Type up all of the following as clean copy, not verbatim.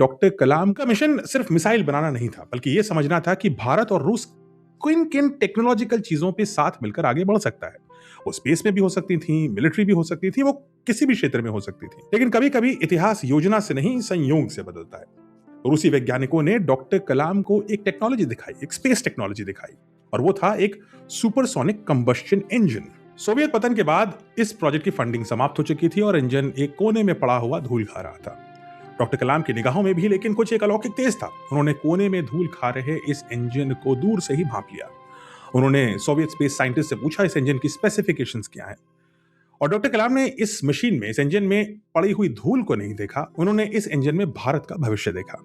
Doctor कलाम का mission सिर्फ missile बनाना नहीं था, बल्कि ये समझना था कि भारत और रूस किन किन टेक्नोलॉजिकल चीजों पे साथ मिलकर आगे बढ़ सकता है। वो स्पेस में भी हो सकती थी, मिलिट्री भी हो सकती थी, वो किसी भी क्षेत्र में हो सकती थी। लेकिन कभी कभी इतिहास योजना से नहीं, संयोग से बदलता है। रूसी वैज्ञानिकों ने डॉक्टर कलाम को एक टेक्नोलॉजी दिखाई, एक स्पेस टेक्नोलॉजी दिखाई, और वो था एक सुपरसोनिक कंबस्शन इंजन। सोवियत पतन के बाद इस प्रोजेक्ट की फंडिंग समाप्त हो चुकी थी और इंजन एक कोने में पड़ा हुआ धूल खा रहा था। डॉक्टर कलाम की निगाहों में भी लेकिन कुछ एक अलौकिक तेज था। उन्होंने कोने में धूल खा रहे इस इंजन को दूर से ही भांप लिया। उन्होंने सोवियत स्पेस साइंटिस्ट से पूछा इस इंजन की स्पेसिफिकेशंस क्या हैं। और डॉक्टर कलाम ने इस मशीन में, इस इंजन में पड़ी हुई धूल को नहीं देखा, उन्होंने इस इंजन में भारत का भविष्य देखा।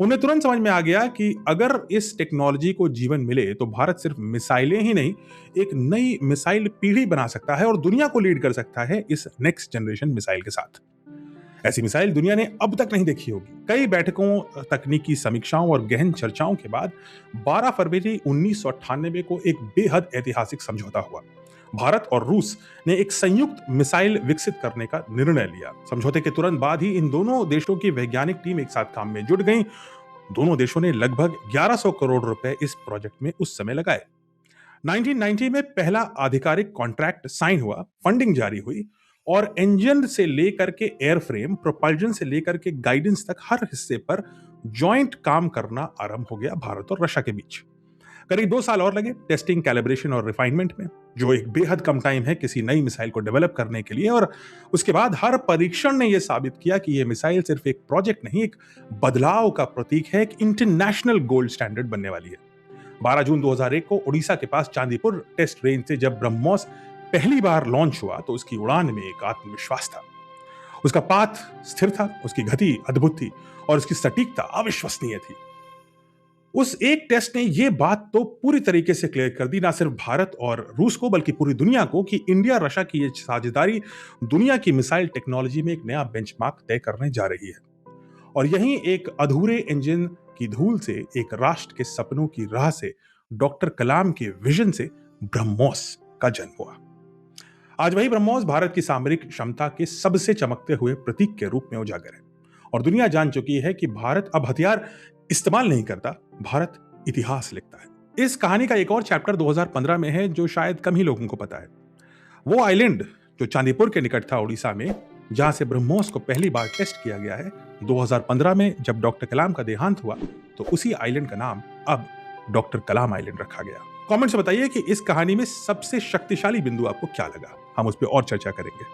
उन्हें तुरंत समझ में आ गया कि अगर इस टेक्नोलॉजी को जीवन मिले तो भारत सिर्फ मिसाइलें ही नहीं, एक नई मिसाइल पीढ़ी बना सकता है और दुनिया को लीड कर सकता है इस नेक्स्ट जनरेशन मिसाइल के साथ। ऐसी मिसाइल दुनिया ने अब तक नहीं देखी होगी। कई बैठकों, तकनीकी समीक्षाओं और गहन चर्चाओं के बाद 12 फरवरी 1998 को एक बेहद ऐतिहासिक समझौता हुआ। भारत और रूस ने एक संयुक्त मिसाइल विकसित करने का निर्णय लिया। समझौते के तुरंत बाद ही इन दोनों देशों की वैज्ञानिक टीम एक साथ काम में जुट गई। दोनों देशों ने लगभग 1100 करोड़ रुपए इस प्रोजेक्ट में उस समय लगाए। 1990 में पहला आधिकारिक कॉन्ट्रैक्ट साइन हुआ, फंडिंग जारी हुई और इंजन से लेकर के एयरफ्रेम, प्रोपल्जन से लेकर के गाइडेंस तक हर हिस्से पर जॉइंट काम करना आरंभ हो गया भारत और रशिया के बीच। करीब 2 साल और लगे टेस्टिंग, कैलिब्रेशन और रिफाइनमेंट में, जो एक बेहद कम टाइम है किसी नई मिसाइल को डेवलप करने के लिए। और उसके बाद हर परीक्षण ने यह साबित किया कि यह मिसाइल सिर्फ एक प्रोजेक्ट नहीं, एक बदलाव का प्रतीक है, एक इंटरनेशनल गोल्ड स्टैंडर्ड बनने वाली है। 12 जून 2001 को ओडिशा के पास चांदीपुर टेस्ट रेंज से जब ब्रह्मोस पहली बार लॉन्च हुआ तो उसकी उड़ान में एक आत्मविश्वास था। उसका पाथ स्थिर था, उसकी गति अद्भुत थी और उसकी सटीकता अविश्वसनीय थी। उस एक टेस्ट ने यह बात तो पूरी तरीके से क्लियर कर दी, ना सिर्फ भारत और रूस को बल्कि पूरी दुनिया को, कि इंडिया रशिया की यह साझेदारी दुनिया की मिसाइल टेक्नोलॉजी में एक नया बेंचमार्क तय करने जा रही है। और यहीं एक अधूरे इंजन की धूल से, एक राष्ट्र के सपनों की राह से, डॉक्टर कलाम के विजन से ब्रह्मोस का जन्म हुआ। आज वही ब्रह्मोस भारत की सामरिक क्षमता के सबसे चमकते हुए प्रतीक के रूप में उजागर है और दुनिया जान चुकी है कि भारत अब हथियार इस्तेमाल नहीं करता, भारत इतिहास लिखता है। इस कहानी का एक और चैप्टर 2015 में है जो शायद कम ही लोगों को पता है। वो आइलैंड जो चांदीपुर के निकट था उड़ीसा में, जहां से ब्रह्मोस को पहली बार टेस्ट किया गया है, 2015 में जब डॉक्टर कलाम का देहांत हुआ तो उसी आइलैंड का नाम अब डॉक्टर कलाम आइलैंड रखा गया। कमेंट्स में बताइए कि इस कहानी में सबसे शक्तिशाली बिंदु आपको क्या लगा, हम उस पर और चर्चा करेंगे।